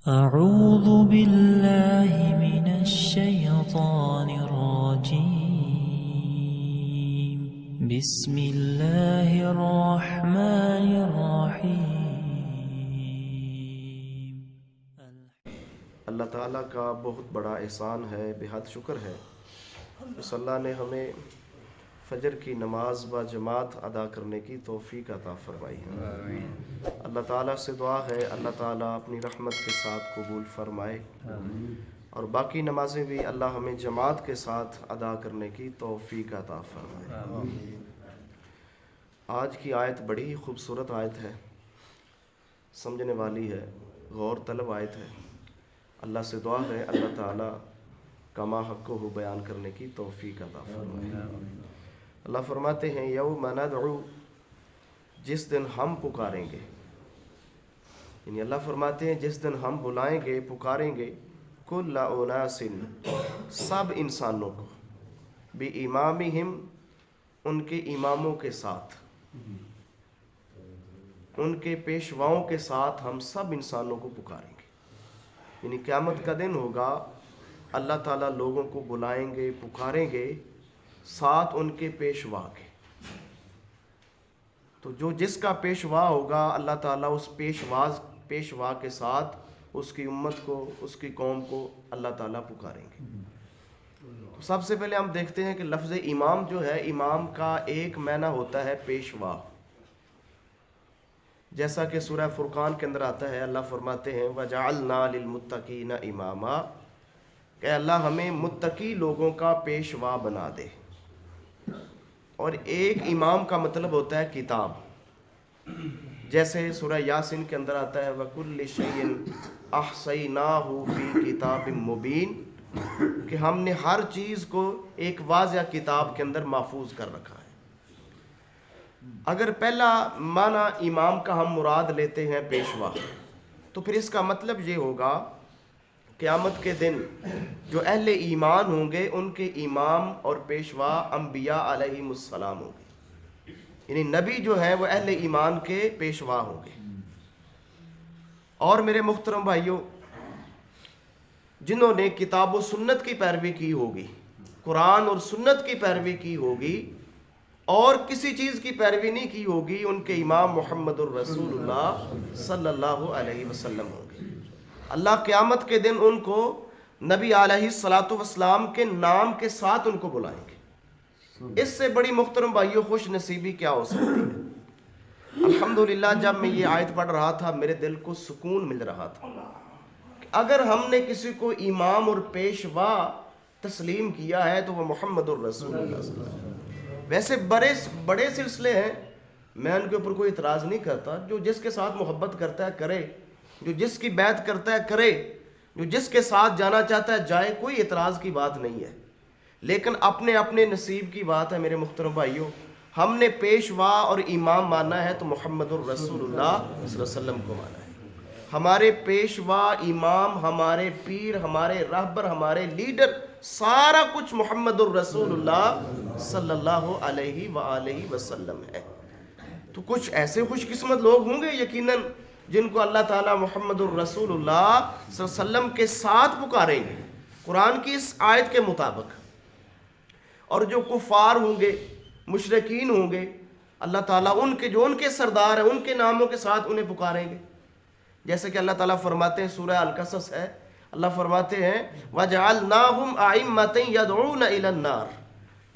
أعوذ بالله من الشيطان الرجيم بسم الله الرحمن الرحيم اللہ تعالیٰ کا بہت بڑا احسان ہے، بے حد شکر ہے اس اللہ نے ہمیں فجر کی نماز با جماعت ادا کرنے کی توفیق عطا فرمائی ہے۔ اللہ تعالیٰ سے دعا ہے اللہ تعالیٰ اپنی رحمت کے ساتھ قبول فرمائے اور باقی نمازیں بھی اللہ ہمیں جماعت کے ساتھ ادا کرنے کی توفیق عطا فرمائے۔ آج کی آیت بڑی ہی خوبصورت آیت ہے، سمجھنے والی ہے، غور طلب آیت ہے۔ اللہ سے دعا ہے اللہ تعالیٰ کما حق کو بیان کرنے کی توفیق عطا فرمائے۔ اللہ فرماتے ہیں یوم ندعو، جس دن ہم پکاریں گے، یعنی اللہ فرماتے ہیں جس دن ہم بلائیں گے، پکاریں گے، کل اناس، سب انسانوں کو، بِإِمَامِهِمْ، ان کے اماموں کے ساتھ، ان کے پیشواؤں کے ساتھ ہم سب انسانوں کو پکاریں گے۔ یعنی قیامت کا دن ہوگا، اللہ تعالیٰ لوگوں کو بلائیں گے، پکاریں گے، ساتھ ان کے پیشوا کے۔ تو جو جس کا پیشوا ہوگا اللہ تعالیٰ اس پیشوا کے ساتھ اس کی امت کو، اس کی قوم کو اللہ تعالیٰ پکاریں گے۔ تو سب سے پہلے ہم دیکھتے ہیں کہ لفظ امام جو ہے، امام کا ایک معنی ہوتا ہے پیشوا، جیسا کہ سورہ فرقان کے اندر آتا ہے، اللہ فرماتے ہیں وَجَعَلْنَا لِلْمُتَّقِينَ إِمَامًا، کہ اللہ ہمیں متقی لوگوں کا پیشوا بنا دے۔ اور ایک امام کا مطلب ہوتا ہے کتاب، جیسے سورہ یاسین کے اندر آتا ہے وَكُلِّ شَيْءٍ أَحْصَيْنَاهُ فِي كِتَابٍ مُبِينٍ، کہ ہم نے ہر چیز کو ایک واضح کتاب کے اندر محفوظ کر رکھا ہے۔ اگر پہلا معنی امام کا ہم مراد لیتے ہیں پیشوا، تو پھر اس کا مطلب یہ ہوگا قیامت کے دن جو اہل ایمان ہوں گے ان کے امام اور پیشوا انبیاء علیہم السلام ہوں گے، یعنی نبی جو ہیں وہ اہل ایمان کے پیشوا ہوں گے۔ اور میرے محترم بھائیوں، جنہوں نے کتاب و سنت کی پیروی کی ہوگی، قرآن اور سنت کی پیروی کی ہوگی اور کسی چیز کی پیروی نہیں کی ہوگی، ان کے امام محمد الرسول اللہ صلی اللہ علیہ وسلم ہوں گے۔ اللہ قیامت کے دن ان کو نبی علیہ السلام کے نام کے ساتھ ان کو بلائیں گے۔ اس سے بڑی محترم بھائیوں خوش نصیبی کیا ہو سکتی ہے؟ الحمدللہ جب میں یہ آیت پڑھ رہا تھا میرے دل کو سکون مل رہا تھا کہ اگر ہم نے کسی کو امام اور پیشوا تسلیم کیا ہے تو وہ محمد الرسول اللہ صلی اللہ علیہ وسلم۔ ویسے بڑے سلسلے ہیں، میں ان کے اوپر کوئی اعتراض نہیں کرتا، جو جس کے ساتھ محبت کرتا ہے کرے، جو جس کی بیعت کرتا ہے کرے، جو جس کے ساتھ جانا چاہتا ہے جائے، کوئی اعتراض کی بات نہیں ہے۔ لیکن اپنے اپنے نصیب کی بات ہے میرے محترم بھائیوں۔ ہم نے پیشوا اور امام ماننا ہے تو محمد الرسول اللہ صلی اللہ علیہ وسلم کو مانا ہے۔ ہمارے پیشوا، امام، ہمارے پیر، ہمارے رہبر، ہمارے لیڈر، سارا کچھ محمد الرسول اللہ صلی اللہ علیہ وآلہ وسلم ہے۔ تو کچھ ایسے خوش قسمت لوگ ہوں گے یقیناً جن کو اللہ تعالیٰ محمد الرسول اللہ صلی اللہ علیہ وسلم کے ساتھ پکاریں گے قرآن کی اس آیت کے مطابق۔ اور جو کفار ہوں گے، مشرکین ہوں گے، اللہ تعالیٰ ان کے جو ان کے سردار ہیں ان کے ناموں کے ساتھ انہیں پکاریں گے، جیسے کہ اللہ تعالیٰ فرماتے ہیں سورہ القصص ہے، اللہ فرماتے ہیں وَجَعَلْنَاهُمْ أَئِمَّةً يَدْعُونَ إِلَى النَّارِ،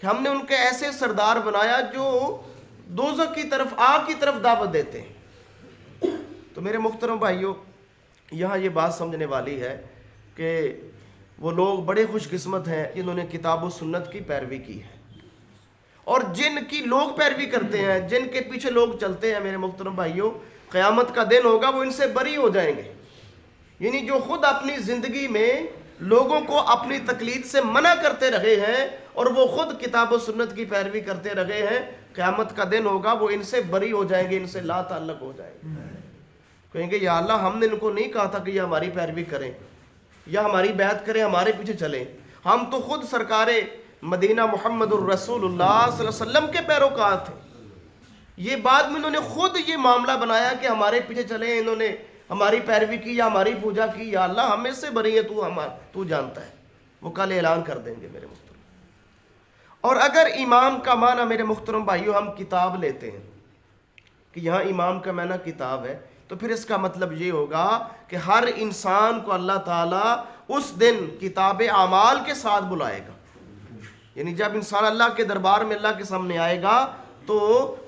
کہ ہم نے ان کے ایسے سردار بنایا جو دوزخ کی طرف، آگ کی طرف دعوت دیتے ہیں۔ تو میرے محترم بھائیوں، یہاں یہ بات سمجھنے والی ہے کہ وہ لوگ بڑے خوش قسمت ہیں جنہوں نے کتاب و سنت کی پیروی کی ہے، اور جن کی لوگ پیروی کرتے ہیں، جن کے پیچھے لوگ چلتے ہیں، میرے محترم بھائیوں، قیامت کا دن ہوگا وہ ان سے بری ہو جائیں گے۔ یعنی جو خود اپنی زندگی میں لوگوں کو اپنی تقلید سے منع کرتے رہے ہیں اور وہ خود کتاب و سنت کی پیروی کرتے رہے ہیں، قیامت کا دن ہوگا وہ ان سے بری ہو جائیں گے، ان سے لا تعلق ہو جائیں گے، کہیں گے یا اللہ ہم نے ان کو نہیں کہا تھا کہ یہ ہماری پیروی کریں یا ہماری بیعت کریں، ہمارے پیچھے چلیں، ہم تو خود سرکار مدینہ محمد الرسول اللہ صلی اللہ علیہ وسلم کے پیروکار تھے۔ یہ بعد میں انہوں نے خود یہ معاملہ بنایا کہ ہمارے پیچھے چلیں، انہوں نے ہماری پیروی کی یا ہماری پوجا کی، یا اللہ ہمیں سے بری ہے، تو جانتا ہے، وہ کل اعلان کر دیں گے میرے محترم۔ اور اگر امام کا معنی میرے محترم بھائیو ہم کتاب لیتے ہیں کہ یہاں امام کا معنی کتاب ہے، تو پھر اس کا مطلب یہ ہوگا کہ ہر انسان کو اللہ تعالیٰ اس دن کتاب اعمال کے ساتھ بلائے گا، یعنی جب انسان اللہ کے دربار میں اللہ کے سامنے آئے گا تو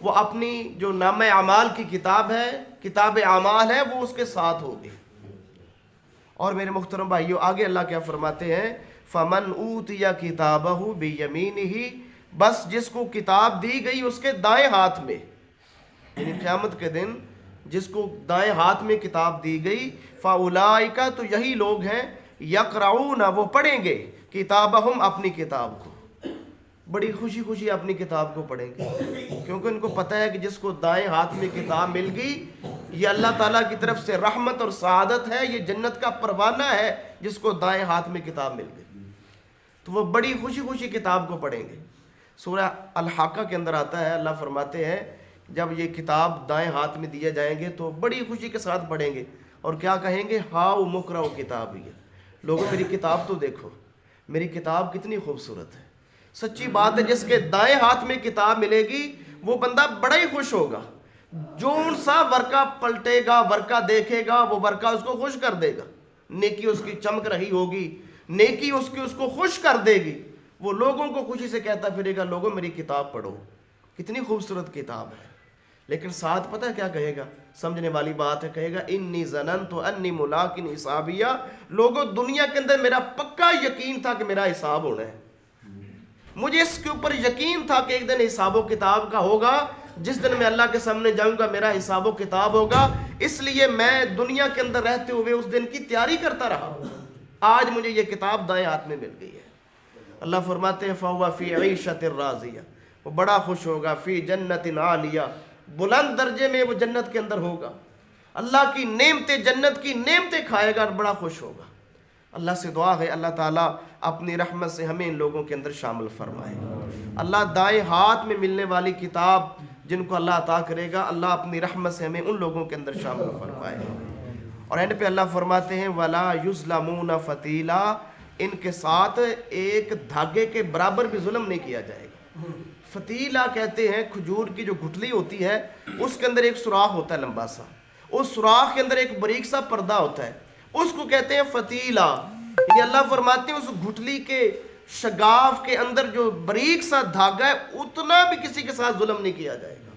وہ اپنی جو نامہ اعمال کی کتاب ہے، کتاب اعمال ہے، وہ اس کے ساتھ ہوگی۔ اور میرے محترم بھائیو آگے اللہ کیا فرماتے ہیں، فَمَنْ أُوتِيَ كِتَابَهُ بِيَمِينِهِ، بس جس کو کتاب دی گئی اس کے دائیں ہاتھ میں، یعنی قیامت کے دن جس کو دائیں ہاتھ میں کتاب دی گئی، فَأُولَئِكَ، تو یہی لوگ ہیں، يَقْرَعُونَ، وہ پڑھیں گے، کتابہم، اپنی کتاب کو، بڑی خوشی خوشی اپنی کتاب کو پڑھیں گے، کیونکہ ان کو پتہ ہے کہ جس کو دائیں ہاتھ میں کتاب مل گئی یہ اللہ تعالیٰ کی طرف سے رحمت اور سعادت ہے، یہ جنت کا پروانہ ہے جس کو دائیں ہاتھ میں کتاب مل گئی، تو وہ بڑی خوشی خوشی کتاب کو پڑھیں گے۔ سورہ الحاقہ کے اندر آتا ہے، اللہ فرماتے ہیں جب یہ کتاب دائیں ہاتھ میں دیے جائیں گے تو بڑی خوشی کے ساتھ پڑھیں گے، اور کیا کہیں گے، ہاؤ مقرؤ کتابی، لوگوں میری کتاب تو دیکھو، میری کتاب کتنی خوبصورت ہے۔ سچی بات ہے، جس کے دائیں ہاتھ میں کتاب ملے گی وہ بندہ بڑا ہی خوش ہوگا، جون سا ورقہ پلٹے گا، ورقہ دیکھے گا، وہ ورقہ اس کو خوش کر دے گا، نیکی اس کی چمک رہی ہوگی، نیکی اس کو خوش کر دے گی، وہ لوگوں کو خوشی سے کہتا پھرے گا، لوگوں میری کتاب پڑھو، کتنی خوبصورت کتاب ہے۔ لیکن ساتھ پتہ کیا کہے گا، سمجھنے والی بات ہے، کہے گا انی ظننت انی ملاق حسابیہ، لوگوں دنیا کے اندر میرا پکا یقین تھا کہ میرا حساب ہونا ہے، مجھے اس کے اوپر یقین تھا کہ ایک دن حساب و کتاب کا ہوگا، جس دن میں اللہ کے سامنے جاؤں گا میرا حساب و کتاب ہوگا، اس لیے میں دنیا کے اندر رہتے ہوئے اس دن کی تیاری کرتا رہا، آج مجھے یہ کتاب دائیں ہاتھ میں مل گئی ہے۔ اللہ فرماتے ہیں فَهُوَ فِي عِيشَةٍ رَاضِيَةٍ، وہ بڑا خوش ہوگا، فی جنت عالیہ، بلند درجے میں وہ جنت کے اندر ہوگا، اللہ کی نعمتیں، جنت کی نعمتیں کھائے گا اور بڑا خوش ہوگا۔ اللہ سے دعا ہے اللہ تعالیٰ اپنی رحمت سے ہمیں ان لوگوں کے اندر شامل فرمائے۔ اللہ دائیں ہاتھ میں ملنے والی کتاب جن کو اللہ عطا کرے گا، اللہ اپنی رحمت سے ہمیں ان لوگوں کے اندر شامل فرمائے۔ اور اینڈ پہ اللہ فرماتے ہیں وَلَا يُظْلَمُونَ فَتِيلًا، ان کے ساتھ ایک دھاگے کے برابر بھی ظلم نہیں کیا جائے گا۔ فتیلہ کہتے ہیں کھجور کی جو گٹھلی ہوتی ہے اس کے اندر ایک سوراخ ہوتا ہے لمبا سا، اس سوراخ کے اندر ایک باریک سا پردہ ہوتا ہے، اس کو کہتے ہیں فتیلہ، یعنی اللہ فرماتے ہیں اس گھٹلی کے شگاف کے اندر جو باریک سا دھاگا ہے اتنا بھی کسی کے ساتھ ظلم نہیں کیا جائے گا،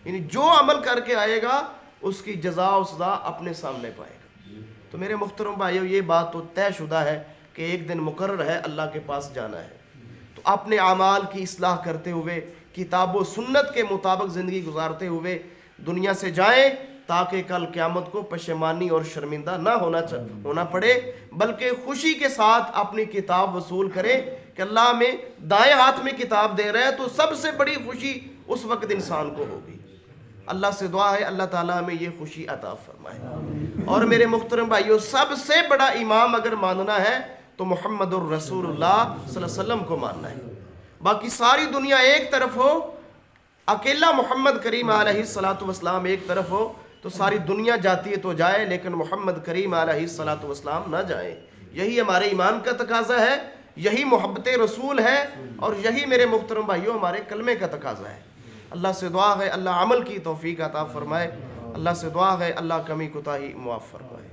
یعنی جو عمل کر کے آئے گا اس کی جزا و سزا اپنے سامنے پائے گا۔ تو میرے محترم بھائیو یہ بات تو طے شدہ ہے کہ ایک دن مقرر ہے اللہ کے پاس جانا ہے، تو اپنے اعمال کی اصلاح کرتے ہوئے کتاب و سنت کے مطابق زندگی گزارتے ہوئے دنیا سے جائیں، تاکہ کل قیامت کو پشیمانی اور شرمندہ نہ ہونا پڑے، بلکہ خوشی کے ساتھ اپنی کتاب وصول کریں کہ اللہ ہمیں دائیں ہاتھ میں کتاب دے رہا ہے، تو سب سے بڑی خوشی اس وقت انسان کو ہوگی۔ اللہ سے دعا ہے اللہ تعالیٰ ہمیں یہ خوشی عطا فرمائے۔ اور میرے محترم بھائیو سب سے بڑا امام اگر ماننا ہے تو محمد الرسول اللہ صلی اللہ علیہ وسلم کو ماننا ہے، باقی ساری دنیا ایک طرف ہو، اکیلا محمد کریم علیہ السلام ایک طرف ہو تو ساری دنیا جاتی ہے تو جائے، لیکن محمد کریم علیہ السلام نہ جائے۔ یہی ہمارے ایمان کا تقاضا ہے، یہی محبت رسول ہے، اور یہی میرے محترم بھائیوں ہمارے کلمے کا تقاضا ہے۔ اللہ سے دعا ہے اللہ عمل کی توفیق عطا فرمائے، اللہ سے دعا ہے اللہ کمی کوتاہی معاف فرمائے۔